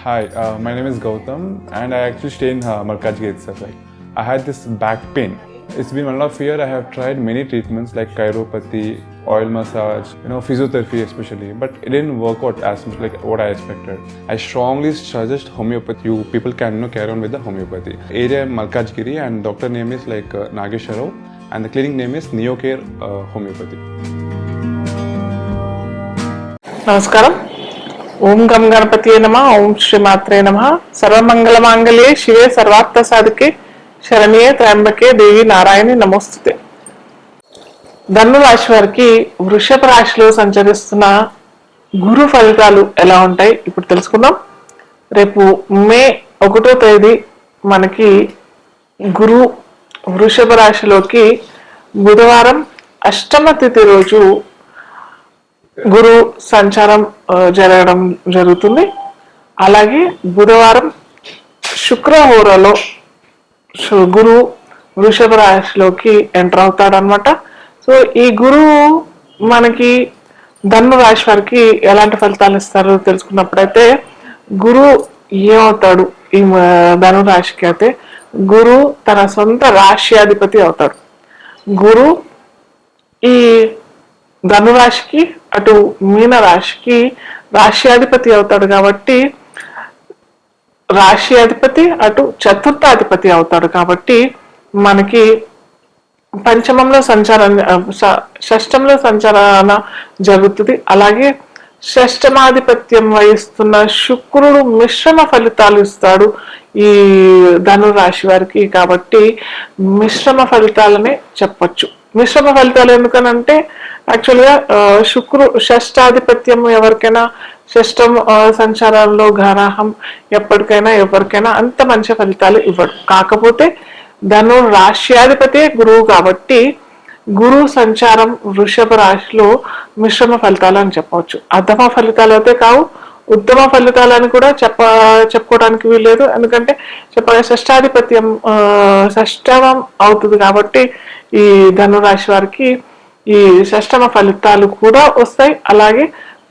Hi, my name is Gautam and I actually stay in Malkajgiri itself. I had this back pain. It's been 1.5 years. I have tried many treatments like chiropathy, oil massage, physiotherapy especially, but it didn't work out as much like what I expected. I strongly suggest homeopathy. You people can carry on with the homeopathy. Area Malkajgiri and doctor name is like Nageswar Rao and the clinic name is Neocare Homeopathy. నమస్కారం. ఓం గం గణపతి నమ. ఓం శ్రీ మాత్రే నమ. సర్వమంగళ మాంగళ్యే శివే సర్వార్థ సాధికే శరణ్యే త్రయంబకే దేవి నారాయణి నమోస్తుతే. ధను రాశి వారికి వృషభ రాశిలో సంచరిస్తున్న గురు ఫలితాలు ఎలా ఉంటాయి ఇప్పుడు తెలుసుకుందాం. రేపు మే 1వ తేదీ మనకి గురు వృషభ రాశిలోకి బుధవారం అష్టమ తిథి రోజు గురు సంచారం జరగడం జరుగుతుంది. అలాగే బుధవారం శుక్రహోరలో గురు వృషభ రాశిలోకి ఎంటర్ అవుతాడు అనమాట. సో ఈ గురువు మనకి ధను రాశి వారికి ఎలాంటి ఫలితాలు ఇస్తారో తెలుసుకున్నప్పుడైతే గురు ఏమవుతాడు ఈ ధను రాశికి అయితే గురు తన సొంత రాశ్యాధిపతి అవుతాడు. గురు ఈ ధనురాశికి అటు మీన రాశికి రాశ్యాధిపతి అవుతాడు కాబట్టి రాశ్యాధిపతి అటు చతుర్థాధిపతి అవుతాడు కాబట్టి మనకి పంచమంలో షష్టంలో సంచారణ జరుగుతుంది. అలాగే షష్టమాధిపత్యం వహిస్తున్న శుక్రుడు మిశ్రమ ఫలితాలు ఇస్తాడు ఈ ధనురాశి వారికి. కాబట్టి మిశ్రమ ఫలితాలనే చెప్పొచ్చు. మిశ్రమ ఫలితాలు ఎందుకనంటే యాక్చువల్గా షష్టాధిపత్యం ఎవరికైనా షష్టం సంచారంలో ఘరాహం ఎప్పటికైనా ఎవరికైనా అంత మంచి ఫలితాలు ఇవ్వడు. కాకపోతే ధను రాశ్యాధిపతి గురువు కాబట్టి గురు సంచారం వృషభ రాశిలో మిశ్రమ ఫలితాలు అని చెప్పవచ్చు. అధమ ఫలితాలు అయితే కావు, ఉత్తమ ఫలితాలని కూడా చెప్పుకోవడానికి వీల్లేదు. ఎందుకంటే షష్టాధిపత్యం షష్టమం అవుతుంది కాబట్టి ఈ ధనురాశి వారికి ఈ షష్టమ ఫలితాలు కూడా వస్తాయి. అలాగే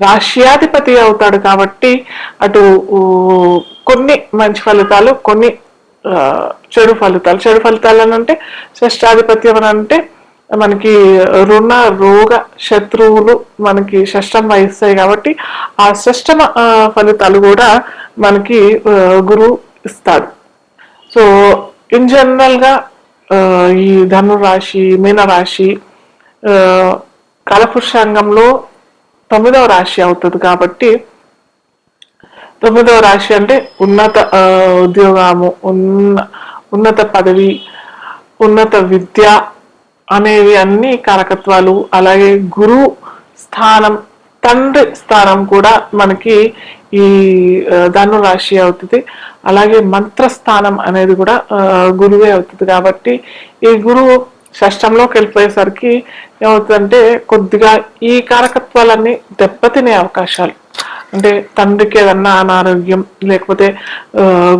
రాశ్యాధిపతి అవుతాడు కాబట్టి అటు కొన్ని మంచి ఫలితాలు కొన్ని చెడు ఫలితాలు అని అంటే షష్టాధిపత్యం అని అంటే మనకి రుణ రోగ శత్రువులు మనకి షష్టం వహిస్తాయి కాబట్టి ఆ షష్టమ ఫలితాలు కూడా మనకి గురువు ఇస్తాడు. సో ఇన్ జనరల్ గా ఈ ధనురాశి మీనరాశి కాలపురుషాంగంలో 9వ రాశి అవుతుంది కాబట్టి 9వ రాశి అంటే ఉన్నత ఉద్యోగము, ఉన్నత పదవి, ఉన్నత విద్య అనేవి అన్ని కారకత్వాలు. అలాగే గురు స్థానం, తండ్రి స్థానం కూడా మనకి ఈ ధను రాశి అవుతుంది. అలాగే మంత్రస్థానం అనేది కూడా గురువే అవుతుంది. కాబట్టి ఈ గురువు షష్టంలోకి వెళ్ళిపోయేసరికి ఏమవుతుందంటే కొద్దిగా ఈ కారకత్వాలన్నీ దెబ్బతినే అవకాశాలు, అంటే తండ్రికి ఏదన్నా అనారోగ్యం లేకపోతే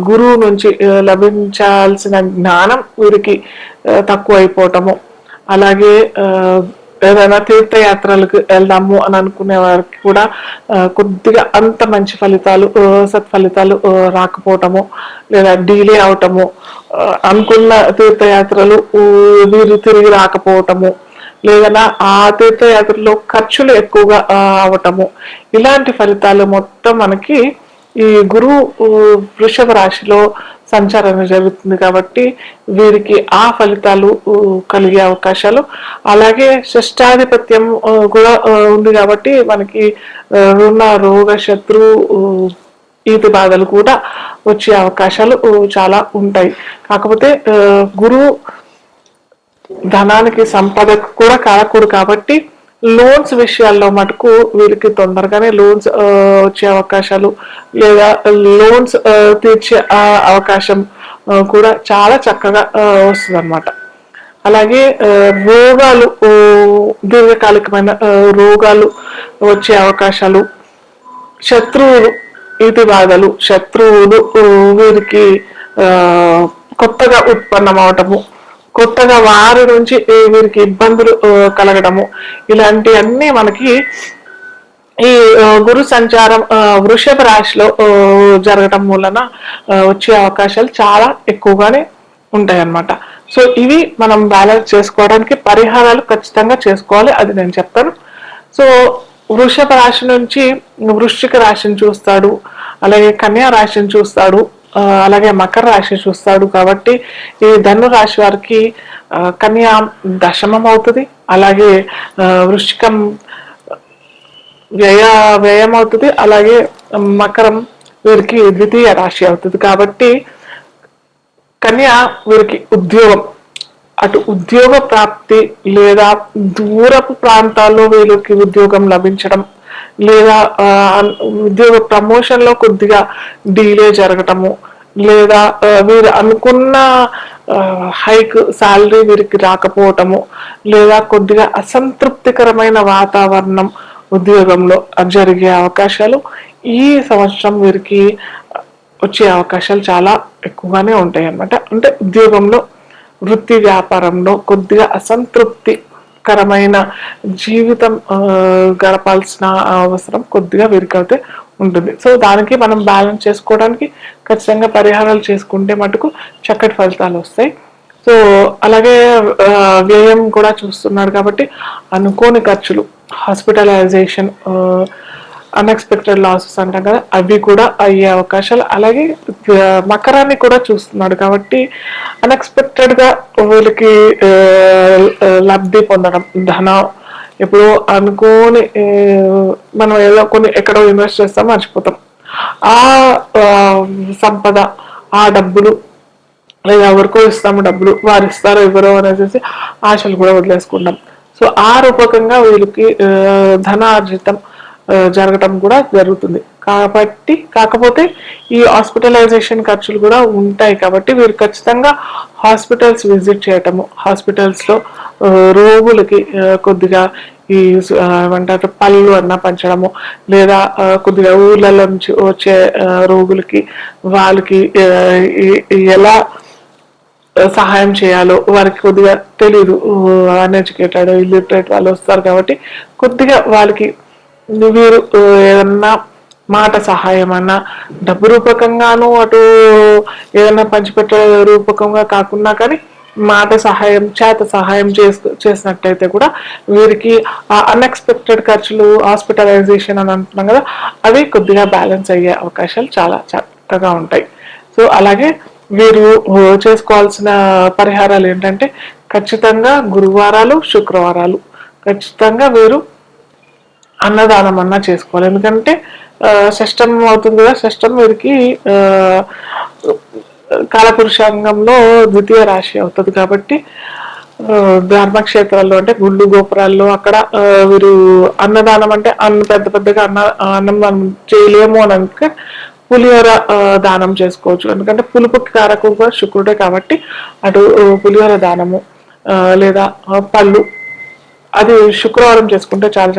గురువు నుంచి లభించాల్సిన జ్ఞానం వీరికి తక్కువ అయిపోవటము, అలాగే ఏదైనా తీర్థయాత్రలకు వెళ్దాము అని అనుకునే వారికి కూడా కొద్దిగా అంత మంచి ఫలితాలు సత్ఫలితాలు రాకపోవటము లేదా డిలే అవటము, అనుకున్న తీర్థయాత్రలు వీరు తిరిగి రాకపోవటము, లేదా ఆ తీర్థయాత్రలో ఖర్చులు ఎక్కువగా అవటము, ఇలాంటి ఫలితాలు మొత్తం మనకి ఈ గురువు వృషభ రాశిలో సంచారం జరుగుతుంది కాబట్టి వీరికి ఆ ఫలితాలు కలిగే అవకాశాలు. అలాగే షష్టాధిపత్యం కూడా ఉంది కాబట్టి మనకి రుణ రోగ శత్రు ఈతి బాధలు కూడా వచ్చే అవకాశాలు చాలా ఉంటాయి. కాకపోతే గురువు ధనానికి సంపదకు కూడా కారకుడు కాబట్టి లోన్స్ విషయాల్లో మటుకు వీరికి తొందరగానే లోన్స్ వచ్చే అవకాశాలు లేదా లోన్స్ తీర్చే అవకాశం కూడా చాలా చక్కగా వస్తుంది అన్నమాట. అలాగే రోగాలు, దీర్ఘకాలికమైన రోగాలు వచ్చే అవకాశాలు, శత్రువులు ఈతి బాధలు, శత్రువులు వీరికి కొత్తగా ఉత్పన్నం అవటము, కొత్తగా వారి నుంచి వీరికి ఇబ్బందులు కలగడము, ఇలాంటివన్నీ మనకి ఈ గురు సంచారం వృషభ రాశిలో జరగటం మూలన వచ్చే అవకాశాలు చాలా ఎక్కువగానే ఉంటాయి అన్నమాట. సో ఇవి మనం బ్యాలెన్స్ చేసుకోవడానికి పరిహారాలు ఖచ్చితంగా చేసుకోవాలి, అది నేను చెప్తాను. సో వృషభ రాశి నుంచి వృశ్చిక రాశిని చూస్తాడు, అలాగే కన్యా రాశిని చూస్తాడు, అలాగే మకర రాశి చూస్తాడు. కాబట్టి ఈ ధను రాశి వారికి కన్యా దశమం అవుతుంది, అలాగే వృశ్చికం వ్యయం అవుతుంది, అలాగే మకరం వీరికి ద్వితీయ రాశి అవుతుంది. కాబట్టి కన్యా వీరికి ఉద్యోగం, అటు ఉద్యోగ ప్రాప్తి లేదా దూరపు ప్రాంతాల్లో వీళ్ళకి ఉద్యోగం లభించడం, లేదా ఉద్యోగ ప్రమోషన్ లో కొద్దిగా డీలే జరగటము, లేదా వీరు అనుకున్న హైక్ శాలరీ వీరికి రాకపోవటము, లేదా కొద్దిగా అసంతృప్తికరమైన వాతావరణం ఉద్యోగంలో జరిగే అవకాశాలు ఈ సంవత్సరం వీరికి వచ్చే అవకాశాలు చాలా ఎక్కువగానే ఉంటాయి అన్నమాట. అంటే ఉద్యోగంలో, వృత్తి వ్యాపారంలో కొద్దిగా అసంతృప్తికరమైన జీవితం గడపాల్సిన అవసరం కొద్దిగా వీరికైతే ఉంటుంది. సో దానికి మనం బ్యాలెన్స్ చేసుకోవడానికి ఖచ్చితంగా పరిహారాలు చేసుకుంటే మటుకు చక్కటి ఫలితాలు వస్తాయి. సో అలాగే వ్యయం కూడా చూస్తున్నాడు కాబట్టి అనుకోని ఖర్చులు, హాస్పిటలైజేషన్, అన్ఎక్స్పెక్టెడ్ లాసెస్ అంటాం కదా, అవి కూడా అయ్యే అవకాశాలు. అలాగే మకరాన్ని కూడా చూస్తున్నాడు కాబట్టి అన్ఎక్స్పెక్టెడ్ గా వీళ్ళకి లబ్ధి పొందడం, ధనం ఇప్పుడు అనుకోని మనం ఏదో కొన్ని ఎక్కడో ఇన్వెస్ట్ చేస్తాం మర్చిపోతాం, ఆ సంపద, ఆ డబ్బులు, లేదా ఎవరికో ఇస్తాము డబ్బులు, వారు ఇస్తారో ఇవ్వరో అనేసి ఆశలు కూడా వదిలేసుకుంటాం. సో ఆ రూపకంగా వీళ్ళకి ధనార్జితం జరగటం కూడా జరుగుతుంది. కాకపోతే ఈ హాస్పిటలైజేషన్ ఖర్చులు కూడా ఉంటాయి కాబట్టి వీరు ఖచ్చితంగా హాస్పిటల్స్ విజిట్ చేయటము, హాస్పిటల్స్ లో రోగులకి కొద్దిగా ఈ ఏమంటారు పళ్ళు అన్న పంచడము, లేదా కొద్దిగా ఊర్లలో నుంచి వచ్చే రోగులకి వాళ్ళకి ఎలా సహాయం చేయాలో వారికి కొద్దిగా తెలీదు, అన్ఎడ్యుకేటెడ్ ఇల్లిటరేట్ వాళ్ళు వస్తారు కాబట్టి కొద్దిగా వాళ్ళకి వీరు ఏదన్నా మాట సహాయం అన్నా, డబ్బు రూపకంగాను అటు ఏదైనా పంచిపెట్టే రూపకంగా కాకుండా కానీ మాట సహాయం, చేత సహాయం చేసినట్టయితే కూడా వీరికి అన్ఎక్స్పెక్టెడ్ ఖర్చులు, హాస్పిటలైజేషన్ అని అంటున్నాం కదా, అవి కొద్దిగా బ్యాలెన్స్ అయ్యే అవకాశాలు చాలా చక్కగా ఉంటాయి. సో అలాగే వీరు చేసుకోవాల్సిన పరిహారాలు ఏంటంటే ఖచ్చితంగా గురువారాలు, శుక్రవారాలు ఖచ్చితంగా వీరు అన్నదానం అన్నా చేసుకోవాలి. ఎందుకంటే షష్టం అవుతుంది కదా, షష్టం వీరికి కాలపురుషాంగంలో ద్వితీయ రాశి అవుతుంది కాబట్టి ధర్మక్షేత్రాల్లో అంటే గుళ్ళు గోపురాల్లో అక్కడ వీరు అన్నదానం అంటే పెద్ద పెద్దగా అన్నం దానం చేయలేము అని అంటే పులిహోర దానం చేసుకోవచ్చు. ఎందుకంటే పులుపుకి కారకు కూడా శుక్రుడే కాబట్టి అటు పులిహోర దానము లేదా పళ్ళు అది శుక్రవారం చేసుకుంటే చాలా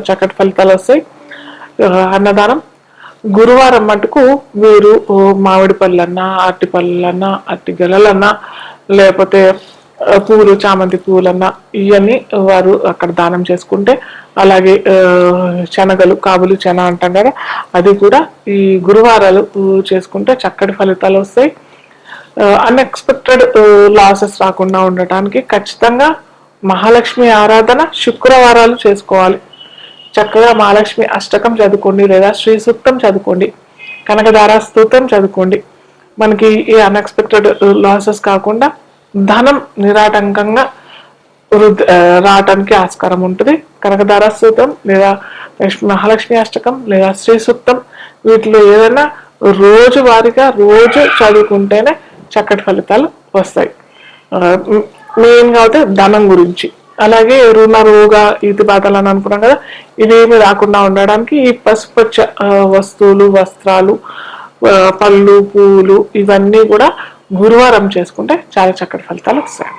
చక్కటి ఫలితాలు వస్తాయి. అన్నదానం గురువారం మటుకు వీరు మామిడి పళ్ళన్నా, అరటి పళ్ళన్నా, అరటి గెలలన్నా, లేకపోతే పూలు, చామంతి పూలన్నా ఇవన్నీ వారు అక్కడ దానం చేసుకుంటే, అలాగే శనగలు, కాబులు చెన అంటాం కదా, అది కూడా ఈ గురువారాలు చేసుకుంటే చక్కటి ఫలితాలు వస్తాయి. అన్ఎక్స్పెక్టెడ్ లాసెస్ రాకుండా ఉండటానికి ఖచ్చితంగా మహాలక్ష్మి ఆరాధన శుక్రవారాలు చేసుకోవాలి. చక్కగా మహాలక్ష్మి అష్టకం చదువుకోండి, లేదా శ్రీ సూక్తం చదువుకోండి, కనకదార స్తోత్రం చదువుకోండి. మనకి ఈ అన్ఎక్స్పెక్టెడ్ లాసెస్ కాకుండా ధనం నిరాటంకంగా రావటానికి ఆస్కారం ఉంటుంది. కనకదార స్తోత్రం లేదా మహాలక్ష్మి అష్టకం లేదా శ్రీ సూక్తం వీటిలో ఏదైనా రోజు వారిగా రోజు చదువుకుంటేనే చక్కటి ఫలితాలు వస్తాయి. మెయిన్గా అయితే ధనం గురించి, అలాగే రుణ రోగ ఈతి బాధలు అని అనుకున్నాం కదా, ఇవేమి రాకుండా ఉండడానికి ఈ పసుపచ్చ వస్తువులు, వస్త్రాలు, పళ్ళు, పువ్వులు ఇవన్నీ కూడా గురువారం చేసుకుంటే చాలా చక్కటి ఫలితాలు వస్తాయి.